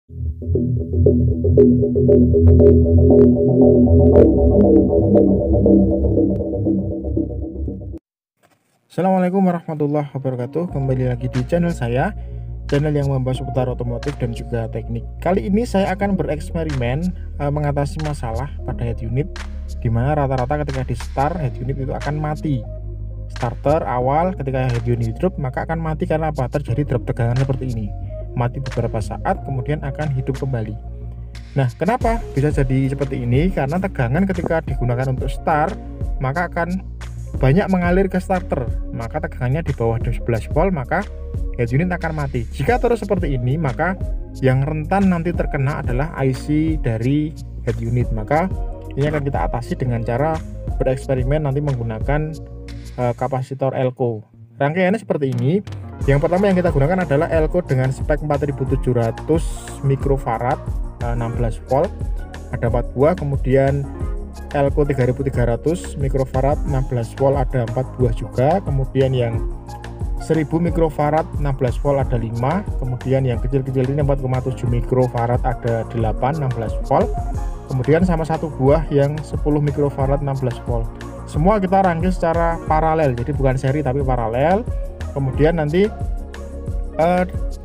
Assalamualaikum warahmatullahi wabarakatuh. Kembali lagi di channel saya, channel yang membahas seputar otomotif dan juga teknik. Kali ini saya akan bereksperimen mengatasi masalah pada head unit, dimana rata-rata ketika di start head unit itu akan mati. Starter awal ketika head unit drop maka akan mati karena apa? Terjadi drop tegangan seperti ini. Mati beberapa saat kemudian akan hidup kembali. Nah, kenapa bisa jadi seperti ini? Karena tegangan ketika digunakan untuk start maka akan banyak mengalir ke starter, maka tegangannya di bawah 11 volt, maka head unit akan mati. Jika terus seperti ini, maka yang rentan nanti terkena adalah IC dari head unit. Maka ini akan kita atasi dengan cara bereksperimen nanti menggunakan kapasitor Elco. Rangkaiannya seperti ini. Yang pertama yang kita gunakan adalah Elco dengan spek 4700 mikrofarad 16 volt, ada 4 buah. Kemudian Elco 3300 mikrofarad 16 volt ada 4 buah juga. Kemudian yang 1000 mikrofarad 16 volt ada 5. Kemudian yang kecil-kecil ini 4,7 mikrofarad ada 8 16 volt. Kemudian sama satu buah yang 10 mikrofarad 16 volt. Semua kita rangkai secara paralel, jadi bukan seri tapi paralel. Kemudian nanti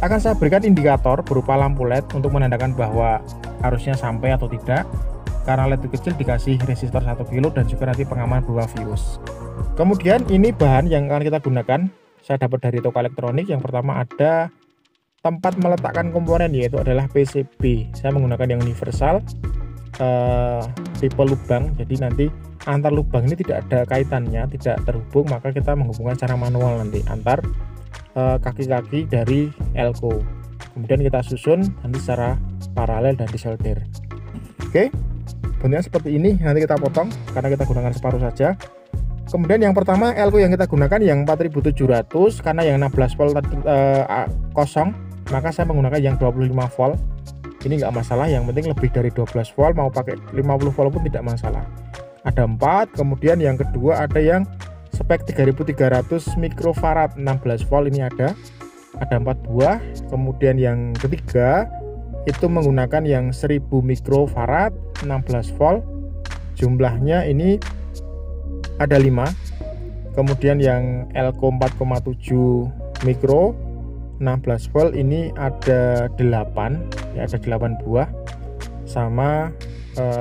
akan saya berikan indikator berupa lampu LED untuk menandakan bahwa harusnya sampai atau tidak. Karena LED kecil dikasih resistor 1 kilo dan juga nanti pengaman berupa fuse. Kemudian ini bahan yang akan kita gunakan saya dapat dari toko elektronik. Yang pertama ada tempat meletakkan komponen, yaitu adalah PCB. Saya menggunakan yang universal tipe lubang, jadi nanti antar lubang ini tidak ada kaitannya, tidak terhubung, maka kita menghubungkan secara manual nanti antar kaki-kaki dari Elco. Kemudian kita susun nanti secara paralel dan disolder. Oke, bentuknya seperti ini. Nanti kita potong karena kita gunakan separuh saja. Kemudian yang pertama Elco yang kita gunakan yang 4700, karena yang 16 volt kosong, maka saya menggunakan yang 25 volt. Ini enggak masalah, yang penting lebih dari 12 volt, mau pakai 50 volt pun tidak masalah. Ada 4. Kemudian yang kedua ada yang spek 3300 mikrofarad 16 volt, ini ada 4 buah. Kemudian yang ketiga itu menggunakan yang 1000 mikrofarad 16 volt, jumlahnya ini ada 5. Kemudian yang Elco 4,7 mikro 16 volt ini ada 8, ya ada 8 buah, sama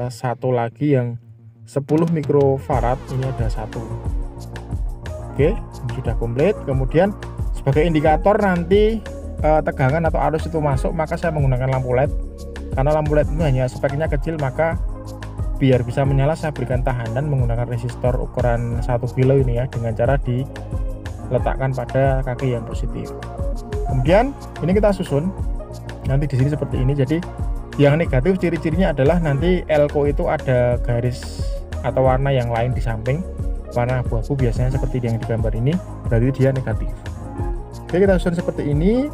satu lagi yang 10 mikrofarad ini ada 1. Oke, sudah komplit. Kemudian sebagai indikator nanti tegangan atau arus itu masuk, maka saya menggunakan lampu LED. Karena lampu LED itu hanya speknya kecil, maka biar bisa menyala saya berikan tahanan menggunakan resistor ukuran 1 kilo ini ya, dengan cara diletakkan pada kaki yang positif. Kemudian ini kita susun nanti di sini seperti ini. Jadi yang negatif ciri-cirinya adalah nanti Elco itu ada garis atau warna yang lain di samping. Warna abu-abu biasanya seperti yang di gambar ini, berarti dia negatif. Oke, kita susun seperti ini.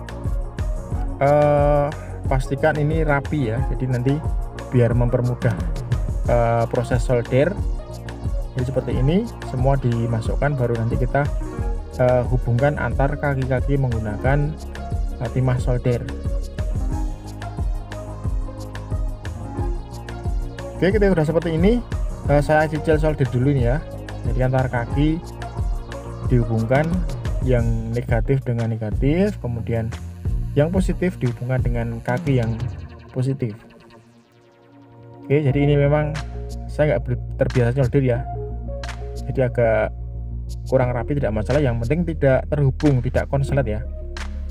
Pastikan ini rapi ya, jadi nanti biar mempermudah proses solder. Jadi seperti ini semua dimasukkan, baru nanti kita hubungkan antar kaki-kaki menggunakan timah solder. Oke, kita sudah seperti ini. Saya cicil solder dulu ini ya. Jadi antar kaki dihubungkan, yang negatif dengan negatif, kemudian yang positif dihubungkan dengan kaki yang positif. Oke, jadi ini memang saya nggak terbiasa solder ya, jadi agak kurang rapi, tidak masalah. Yang penting tidak terhubung, tidak konslet ya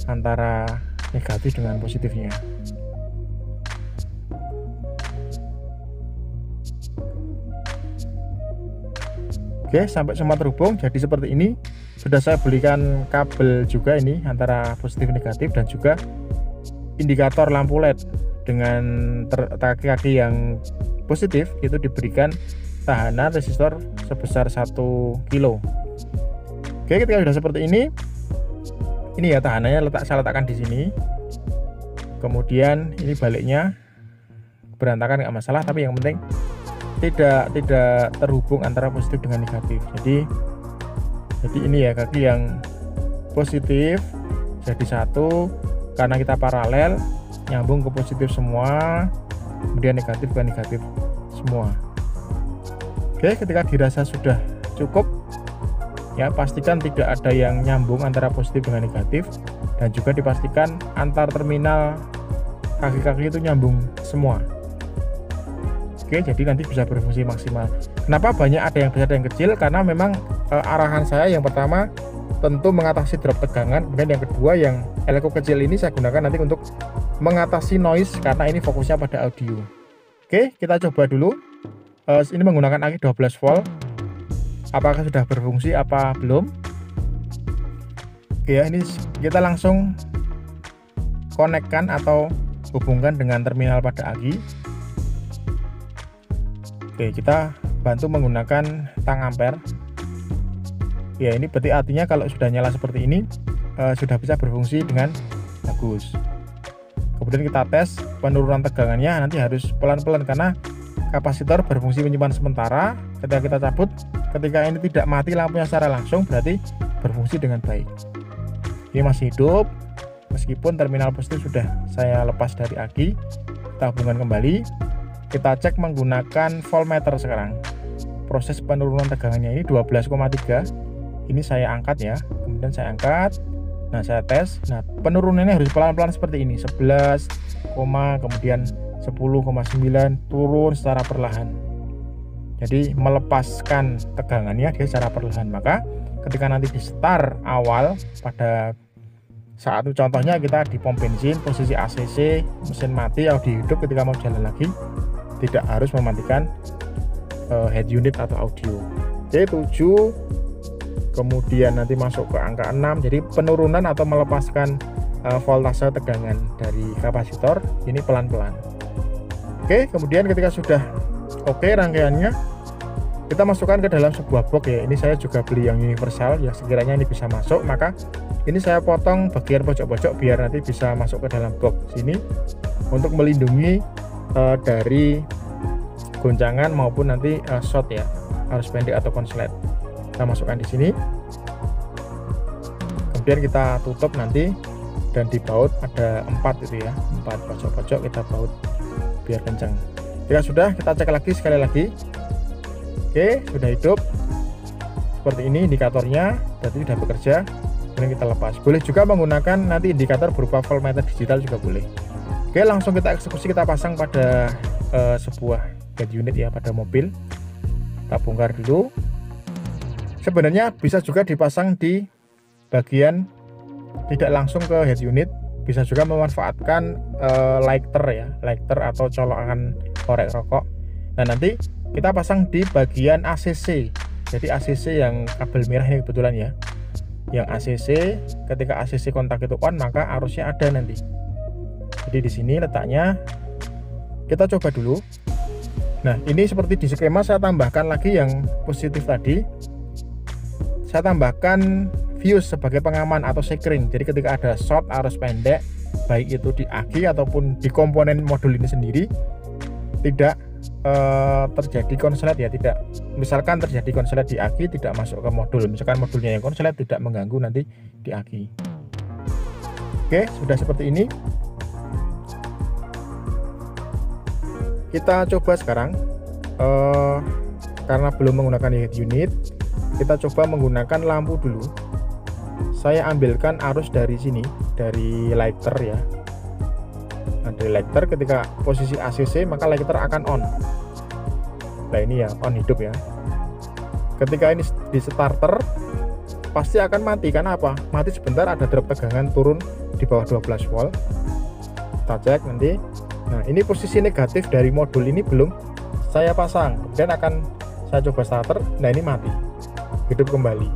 antara negatif dengan positifnya. Oke, sampai semua terhubung jadi seperti ini. Sudah saya belikan kabel juga ini antara positif negatif, dan juga indikator lampu LED dengan kaki-kaki yang positif itu diberikan tahanan resistor sebesar 1 kilo. Oke, ketika sudah seperti ini ya tahanannya saya letakkan di sini. Kemudian ini baliknya berantakan nggak masalah, tapi yang penting tidak terhubung antara positif dengan negatif. Jadi ini ya kaki yang positif jadi satu, karena kita paralel nyambung ke positif semua, kemudian negatif ke negatif semua. Oke, ketika dirasa sudah cukup ya, pastikan tidak ada yang nyambung antara positif dengan negatif, dan juga dipastikan antar terminal kaki-kaki itu nyambung semua. Oke, jadi nanti bisa berfungsi maksimal. Kenapa banyak ada yang besar dan yang kecil? Karena memang arahan saya yang pertama tentu mengatasi drop tegangan, kemudian yang kedua yang elko kecil ini saya gunakan nanti untuk mengatasi noise, karena ini fokusnya pada audio. Oke, kita coba dulu. Ini menggunakan aki 12 volt. Apakah sudah berfungsi apa belum? Oke ya, ini kita langsung konekkan atau hubungkan dengan terminal pada aki. Oke, kita bantu menggunakan tang ampere. Ya, ini berarti artinya kalau sudah nyala seperti ini sudah bisa berfungsi dengan bagus. Kemudian kita tes penurunan tegangannya, nanti harus pelan-pelan karena kapasitor berfungsi menyimpan sementara. Ketika kita cabut, ketika ini tidak mati lampunya secara langsung, berarti berfungsi dengan baik. Ini masih hidup meskipun terminal positif sudah saya lepas dari aki. Kita hubungkan kembali, kita cek menggunakan voltmeter sekarang. Proses penurunan tegangannya ini 12,3. Ini saya angkat ya, kemudian saya angkat. Nah, saya tes. Nah, penurunannya harus pelan-pelan seperti ini, 11, kemudian 10,9, turun secara perlahan. Jadi melepaskan tegangannya dia secara perlahan. Maka ketika nanti di start awal pada saat itu, contohnya kita di pom bensin posisi ACC, mesin mati, audio hidup, ketika mau jalan lagi tidak harus mematikan head unit atau audio. Jadi 7, kemudian nanti masuk ke angka 6. Jadi penurunan atau melepaskan voltase tegangan dari kapasitor ini pelan-pelan. Oke, kemudian ketika sudah oke rangkaiannya, kita masukkan ke dalam sebuah box ya. Ini saya juga beli yang universal ya, sekiranya ini bisa masuk, maka ini saya potong bagian pojok-pojok biar nanti bisa masuk ke dalam box sini untuk melindungi dari goncangan maupun nanti short ya, arus pendek atau konslet. Kita masukkan di sini, kemudian kita tutup nanti, dan di baut ada 4 itu ya, 4 pojok-pojok kita baut biar kencang. Jika sudah, kita cek lagi sekali lagi. Oke, sudah hidup seperti ini indikatornya, berarti sudah bekerja. Kemudian kita lepas. Boleh juga menggunakan nanti indikator berupa voltmeter digital juga boleh. Oke, langsung kita eksekusi, kita pasang pada sebuah head unit ya, pada mobil. Kita bongkar dulu. Sebenarnya bisa juga dipasang di bagian tidak langsung ke head unit, bisa juga memanfaatkan lighter ya, lighter atau colokan korek rokok. Nah, nanti kita pasang di bagian ACC. Jadi ACC yang kabel merah ini kebetulan ya, yang ACC, ketika ACC kontak itu on, maka arusnya ada nanti. Jadi di sini letaknya. Kita coba dulu. Nah, ini seperti di skema saya tambahkan lagi yang positif tadi. Saya tambahkan fuse sebagai pengaman atau sekring. Jadi ketika ada short arus pendek, baik itu di aki ataupun di komponen modul ini sendiri, tidak terjadi konslet ya, tidak, misalkan terjadi konslet di aki tidak masuk ke modul, misalkan modulnya yang konslet tidak mengganggu nanti di aki. Oke, sudah seperti ini. Kita coba sekarang karena belum menggunakan head unit, kita coba menggunakan lampu dulu. Saya ambilkan arus dari sini, dari lighter ya. Nah, dari lighter ketika posisi ACC maka lighter akan on. Nah, ini ya, on hidup ya. Ketika ini di starter pasti akan mati. Karena apa? Mati sebentar, ada drop tegangan turun di bawah 12 volt. Kita cek nanti. Nah, ini posisi negatif dari modul ini belum saya pasang. Kemudian akan saya coba starter. Nah, ini mati, hidup kembali.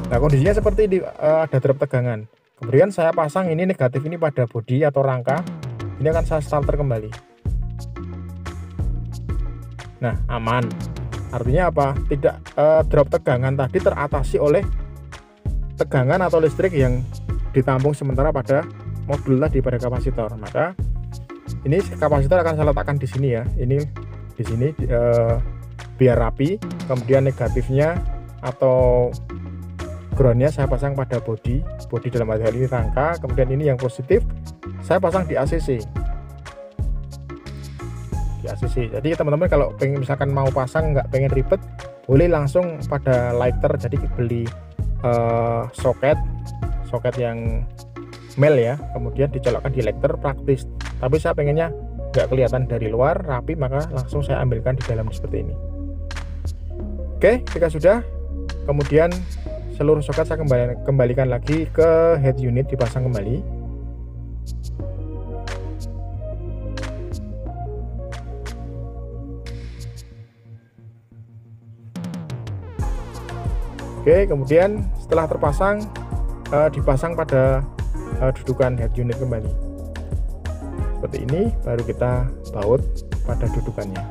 Nah, kondisinya seperti ini, ada drop tegangan. Kemudian saya pasang ini negatif ini pada bodi atau rangka. Ini akan saya starter kembali. Nah, aman. Artinya apa? Tidak, drop tegangan tadi teratasi oleh tegangan atau listrik yang ditampung sementara pada modul tadi, pada kapasitor. Maka ini kapasitor akan saya letakkan di sini ya. Ini di sini biar rapi. Kemudian negatifnya atau groundnya saya pasang pada bodi dalam hal ini rangka. Kemudian ini yang positif saya pasang di ACC. di ACC. Jadi teman-teman kalau pengen misalkan mau pasang nggak pengen ribet, boleh langsung pada lighter. Jadi beli soket yang male ya, kemudian dicolokkan di lighter, praktis. Tapi saya pengennya nggak kelihatan dari luar, rapi, maka langsung saya ambilkan di dalam seperti ini. Oke, ketika sudah, kemudian seluruh soket saya kembalikan lagi ke head unit, dipasang kembali. Oke, kemudian setelah terpasang, dipasang pada dudukan head unit kembali. Seperti ini, baru kita baut pada dudukannya.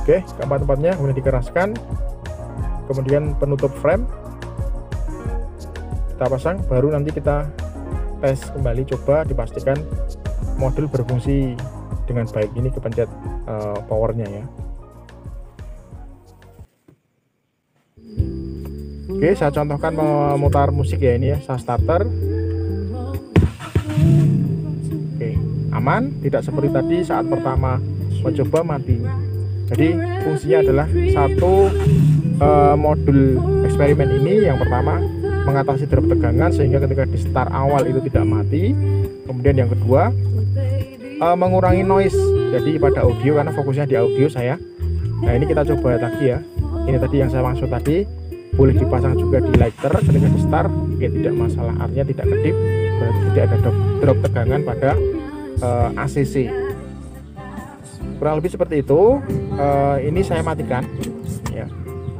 Oke, keempat tempatnya kemudian dikeraskan, kemudian penutup frame kita pasang, baru nanti kita tes kembali, coba dipastikan modul berfungsi dengan baik. Ini kepencet powernya ya. Oke, saya contohkan memutar musik ya, ini ya, saya starter. Oke, aman, tidak seperti tadi saat pertama mencoba mati. Jadi fungsinya adalah satu, modul eksperimen ini yang pertama mengatasi drop tegangan sehingga ketika di start awal itu tidak mati. Kemudian yang kedua, mengurangi noise jadi pada audio, karena fokusnya di audio saya. Nah, ini kita coba lagi ya. Ini tadi yang saya maksud tadi, boleh dipasang juga di lighter ketika di start, ya tidak masalah, artinya tidak kedip, berarti tidak ada drop tegangan pada ACC. Kurang lebih seperti itu. Ini saya matikan ya.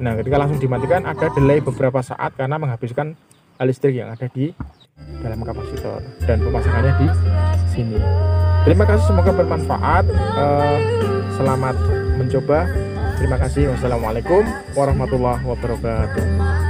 Nah, ketika langsung dimatikan ada delay beberapa saat karena menghabiskan listrik yang ada di dalam kapasitor, dan pemasangannya di sini. Terima kasih, semoga bermanfaat. Selamat mencoba. Terima kasih. Wassalamualaikum warahmatullahi wabarakatuh.